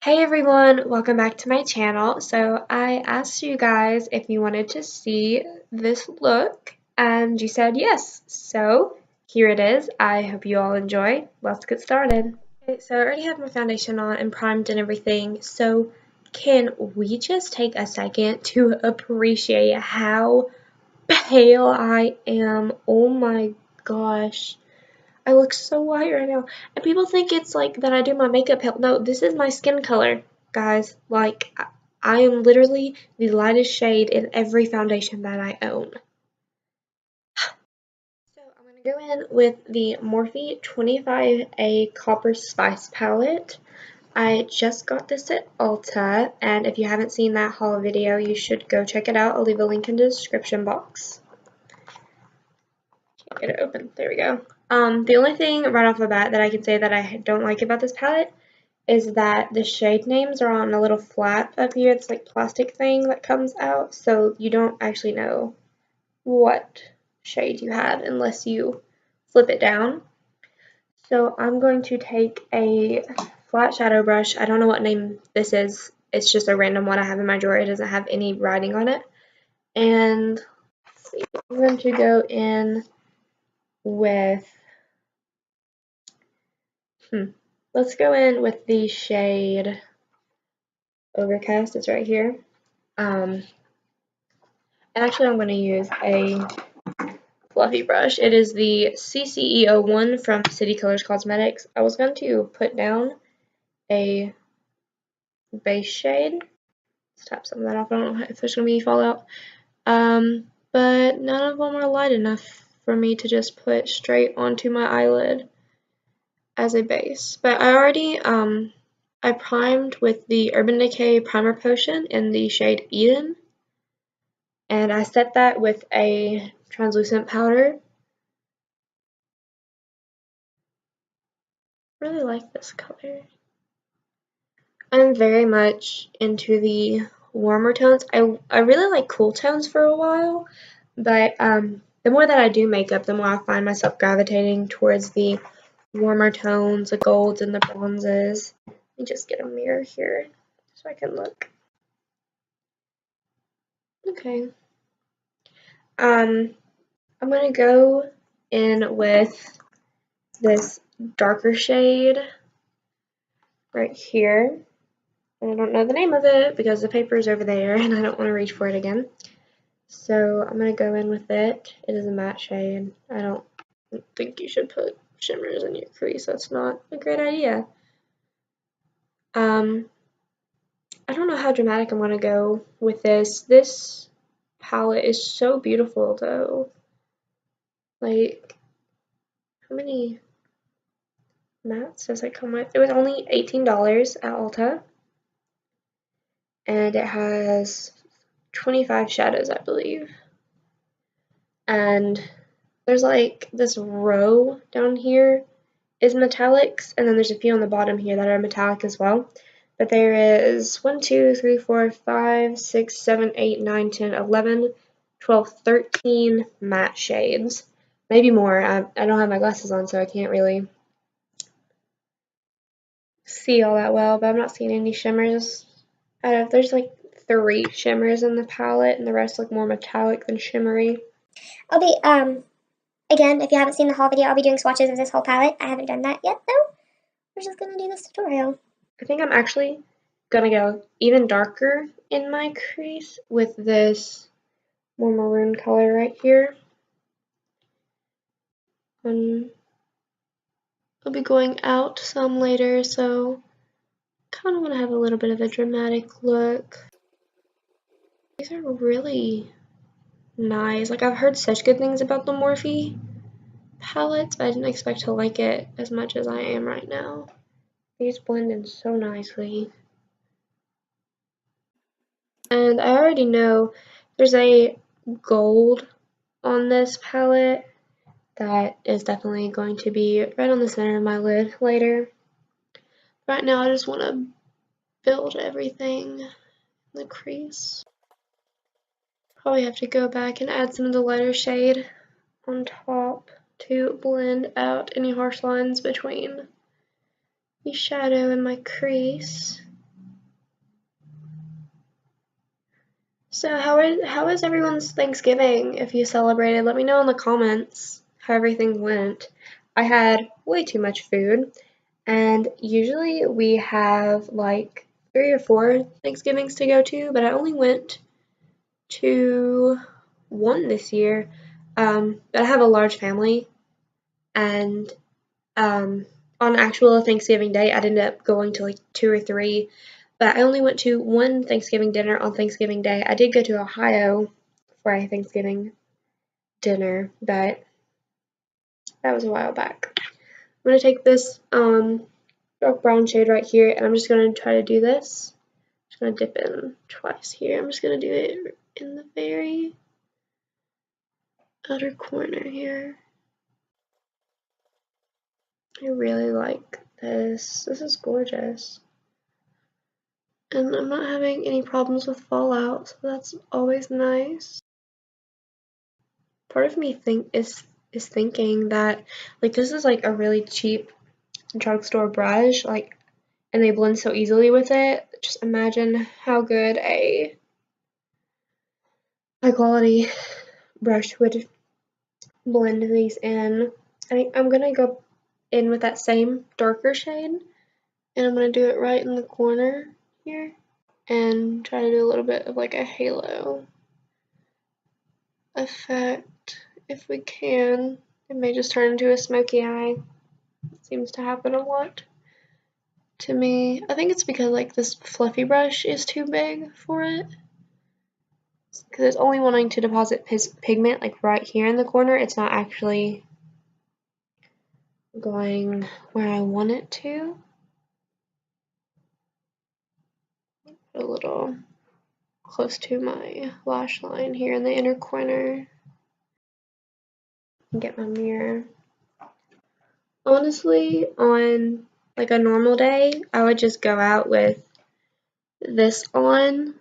Hey everyone, welcome back to my channel. So I asked you guys if you wanted to see this look and you said yes. So here it is. I hope you all enjoy. Let's get started. Okay, so I already have my foundation on and primed and everything. So can we just take a second to appreciate how pale I am? Oh my gosh. I look so white right now. And people think it's like that I do my makeup pale. No, this is my skin color, guys. Like, I am literally the lightest shade in every foundation that I own. So I'm going to go in with the Morphe 25A Copper Spice palette. I just got this at Ulta, and if you haven't seen that haul video, you should go check it out. I'll leave a link in the description box. Can't get it open. There we go. The only thing right off the bat that I can say that I don't like about this palette is that the shade names are on a little flap up here. It's like plastic thing that comes out, so you don't actually know what shade you have unless you flip it down. So I'm going to take a flat shadow brush. I don't know what name this is. It's just a random one I have in my drawer. It doesn't have any writing on it. And let's see, I'm going to go in with let's go in with the shade Overcast. It's right here. And actually I'm going to use a fluffy brush. It is the CCE01 from City Colors Cosmetics. I was going to put down a base shade. Let's tap some of that off. I don't know if there's going to be fallout. But none of them are light enough for me to just put straight onto my eyelid as a base. But I already I primed with the Urban Decay Primer Potion in the shade Eden, and I set that with a translucent powder. I really like this color. I'm very much into the warmer tones. I really like cool tones for a while, but the more that I do makeup, the more I find myself gravitating towards the warmer tones, the golds and the bronzes. Let me just get a mirror here so I can look. Okay. I'm gonna go in with this darker shade right here. I don't know the name of it because the paper is over there and I don't want to reach for it again. So I'm gonna go in with it. It is a matte shade. I don't think you should put shimmers in your crease. That's not a great idea. I don't know how dramatic I'm gonna go with this. This palette is so beautiful though. Like, how many mattes does it come with? It was only $18 at Ulta. And it has 25 shadows, I believe. And there's like this row down here is metallics, and then there's a few on the bottom here that are metallic as well. But there is 1, 2, 3, 4, 5, 6, 7, 8, 9, 10, 11, 12, 13 matte shades. Maybe more. I don't have my glasses on, so I can't really see all that well, but I'm not seeing any shimmers. There's like 3 shimmers in the palette, and the rest look more metallic than shimmery. I'll be, again, if you haven't seen the haul video, I'll be doing swatches of this whole palette. I haven't done that yet, though. We're just gonna do this tutorial. I think I'm actually gonna go even darker in my crease with this more maroon color right here. I'll be going out some later, so kind of want to have a little bit of a dramatic look. These are really nice. Like, I've heard such good things about the Morphe palettes, but I didn't expect to like it as much as I am right now. These blend in so nicely. And I already know there's a gold on this palette that is definitely going to be right on the center of my lid later. Right now I just want to build everything in the crease. Probably have to go back and add some of the lighter shade on top to blend out any harsh lines between the shadow and my crease. So how is everyone's Thanksgiving? If you celebrated, let me know in the comments how everything went. I had way too much food, and usually we have like 3 or 4 Thanksgivings to go to, but I only went to one this year. But I have a large family, and on actual Thanksgiving Day, I'd ended up going to like 2 or 3. But I only went to one Thanksgiving dinner on Thanksgiving Day. I did go to Ohio for a Thanksgiving dinner, but that was a while back. I'm going to take this dark brown shade right here, and I'm just going to try to do this. I'm just going to dip in twice here. I'm just going to do it in the very outer corner here. I really like this. This is gorgeous. And I'm not having any problems with fallout, so that's always nice. Part of me is thinking that like this is like a really cheap drugstore brush, like, and they blend so easily with it. Just imagine how good a high quality brush would blend these in. I think I'm gonna go in with that same darker shade, and I'm gonna do it right in the corner here, and try to do a little bit of like a halo effect if we can. It may just turn into a smoky eye. It seems to happen a lot to me. I think it's because like this fluffy brush is too big for it. Because it's only wanting to deposit pigment like right here in the corner. It's not actually going where I want it to. A little close to my lash line here in the inner corner. Get my mirror. Honestly, on like a normal day, I would just go out with this on,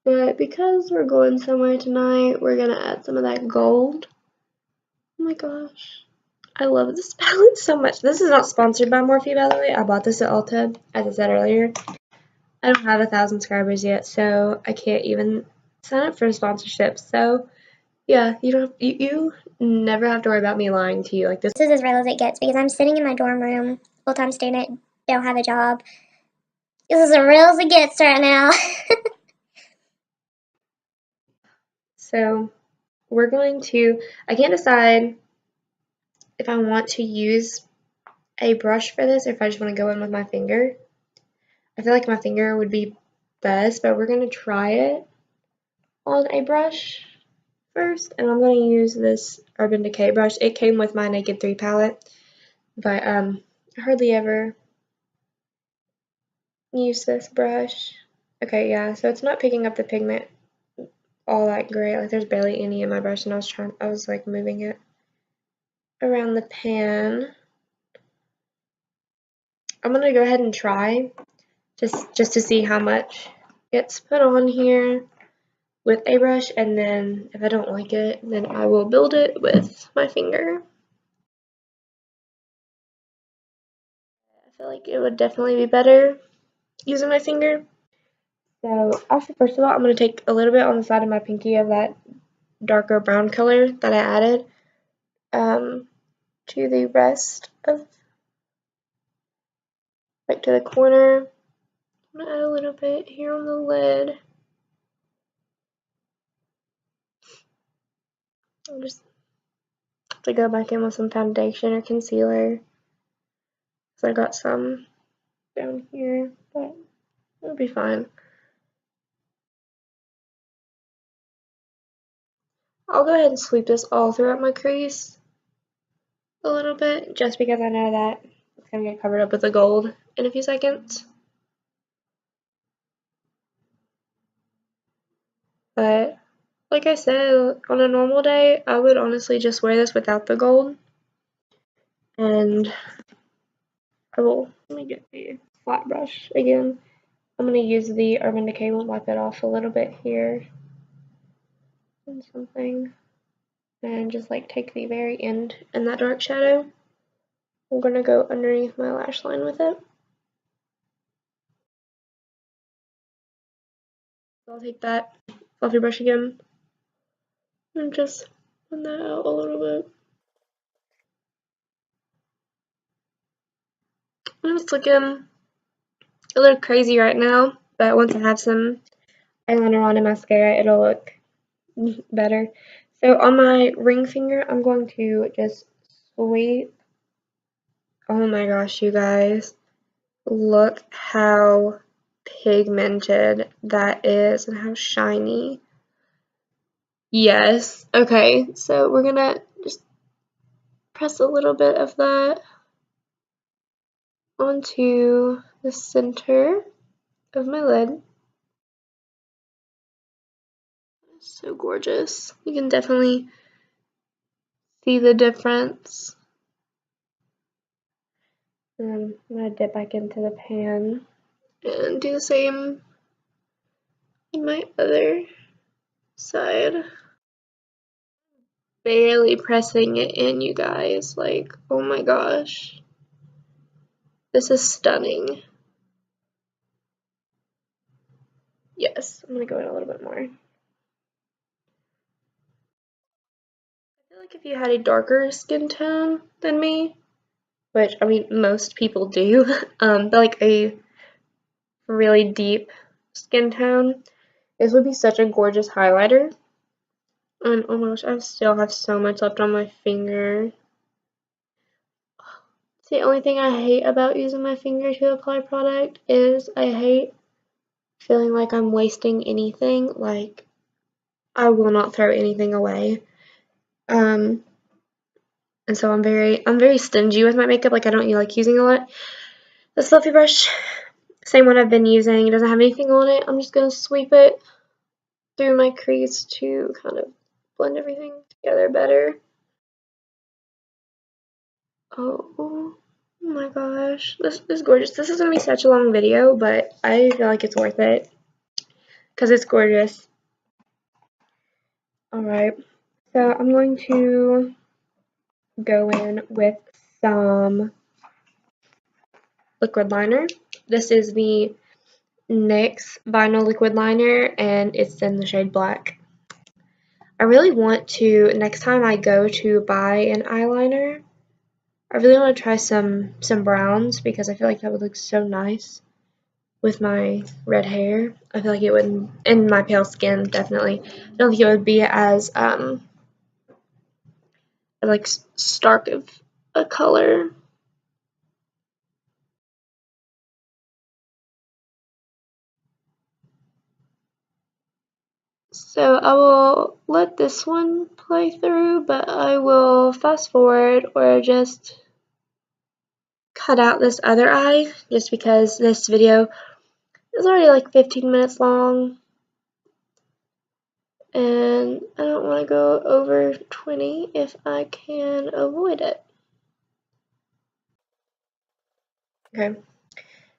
but because we're going somewhere tonight, we're gonna add some of that gold. Oh my gosh, I love this palette so much. This is not sponsored by Morphe, by the way. I bought this at Ulta, as I said earlier. I don't have 1,000 subscribers yet, so I can't even sign up for a sponsorship. So yeah, you never have to worry about me lying to you like this. This is as real as it gets because I'm sitting in my dorm room, full-time student, don't have a job. This is as real as it gets right now. So we're going to, I can't decide if I want to use a brush for this or if I just want to go in with my finger. I feel like my finger would be best, but we're going to try it on a brush first, and I'm going to use this Urban Decay brush. It came with my Naked 3 palette, but I hardly ever use this brush. Okay, yeah, so it's not picking up the pigment all that great. Like there's barely any in my brush, and I was like moving it around the pan. I'm gonna go ahead and try just to see how much gets put on here with a brush, and then if I don't like it, then I will build it with my finger. I feel like it would definitely be better using my finger. So actually, first of all, I'm going to take a little bit on the side of my pinky of that darker brown color that I added to the rest of, like to the corner. I'm going to add a little bit here on the lid. I'll just have to go back in with some foundation or concealer. So I got some down here, but it'll be fine. I'll go ahead and sweep this all throughout my crease a little bit, just because I know that it's going to get covered up with the gold in a few seconds. But like I said, on a normal day, I would honestly just wear this without the gold. And let me get the flat brush again. I'm going to use the Urban Decay one, wipe it off a little bit here and something. And just like take the very end and that dark shadow. I'm going to go underneath my lash line with it. So I'll take that fluffy brush again. And just blend that out a little bit. I'm just looking a little crazy right now, but once I have some eyeliner on and mascara, it'll look better. So on my ring finger, I'm going to just sweep. Oh my gosh, you guys. Look how pigmented that is and how shiny. Yes. Okay, so we're gonna just press a little bit of that onto the center of my lid. It's so gorgeous. You can definitely see the difference. I'm gonna dip back into the pan and do the same on my other side. Barely pressing it in, you guys. Like, oh my gosh. This is stunning. Yes, I'm gonna go in a little bit more. I feel like if you had a darker skin tone than me, which I mean most people do, but like a really deep skin tone, this would be such a gorgeous highlighter. And oh my gosh, I still have so much left on my finger. The only thing I hate about using my finger to apply product is I hate feeling like I'm wasting anything. Like, I will not throw anything away. And so I'm very stingy with my makeup. Like, I don't like using a lot. The fluffy brush, same one I've been using. It doesn't have anything on it. I'm just gonna sweep it through my crease to kind of blend everything together better. Oh my gosh, this is gorgeous. This is gonna be such a long video, but I feel like it's worth it because it's gorgeous. Alright, so I'm going to go in with some liquid liner. This is the NYX Vinyl Liquid Liner, and it's in the shade Black. I really want to, next time I go to buy an eyeliner, I really want to try some browns because I feel like that would look so nice with my red hair. I feel like it would, and my pale skin, definitely. I don't think it would be as like stark of a color. So I will let this one play through, but I will fast forward or just cut out this other eye just because this video is already like 15 minutes long and I don't want to go over 20 if I can avoid it. Okay,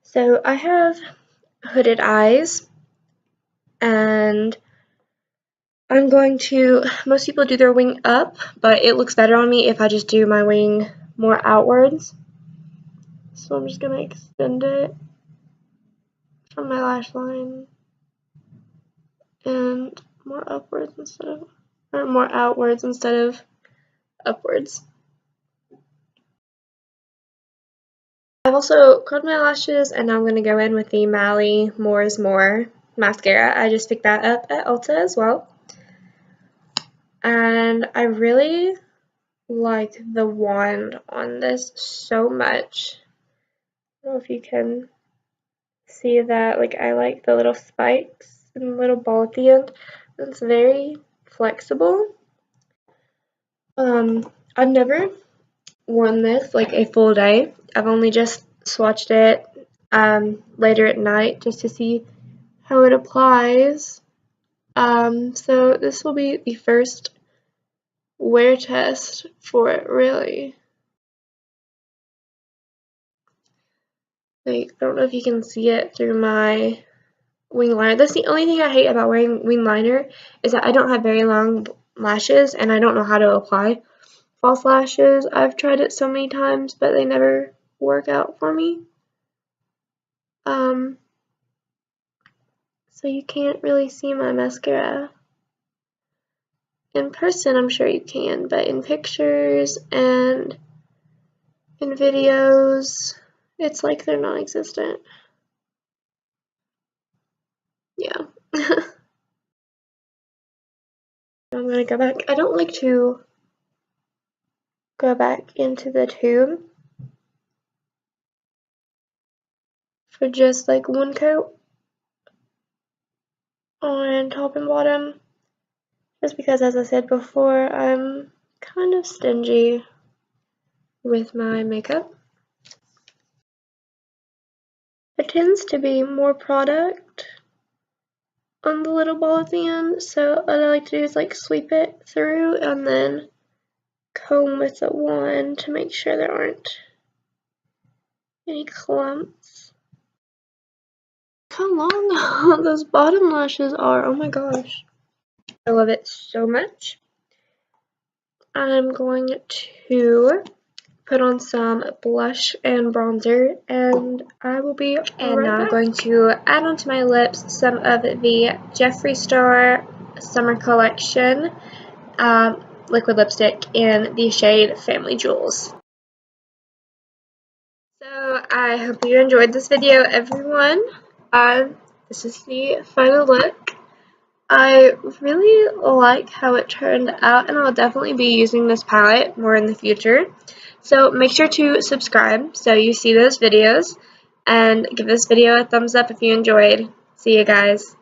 so I have hooded eyes and I'm going to, most people do their wing up, but it looks better on me if I just do my wing more outwards. So I'm just going to extend it from my lash line and more upwards instead of, or more outwards instead of upwards. I've also curled my lashes and now I'm going to go in with the Mally More is More mascara. I just picked that up at Ulta as well. And I really like the wand on this so much. I don't know if you can see that. Like, I like the little spikes and the little ball at the end. It's very flexible. I've never worn this like a full day. I've only just swatched it later at night just to see how it applies. So this will be the first wear test for it, really. Like, I don't know if you can see it through my wing liner. That's the only thing I hate about wearing wing liner is that I don't have very long lashes and I don't know how to apply false lashes. I've tried it so many times, but they never work out for me. so you can't really see my mascara. In person, I'm sure you can, but in pictures and in videos, it's like they're non-existent. Yeah. I'm gonna go back. I don't like to go back into the tube for just like one coat on top and bottom, just because, as I said before, I'm kind of stingy with my makeup. There tends to be more product on the little ball at the end, so what I like to do is like sweep it through and then comb with a wand to make sure there aren't any clumps. Look how long those bottom lashes are, oh my gosh. I love it so much. I'm going to put on some blush and bronzer, and I will be right back. Now I'm going to add onto my lips some of the Jeffree Star Summer Collection liquid lipstick in the shade Family Jewels. So I hope you enjoyed this video, everyone. This is the final look. I really like how it turned out, and I'll definitely be using this palette more in the future. So make sure to subscribe so you see those videos, and give this video a thumbs up if you enjoyed. See you guys.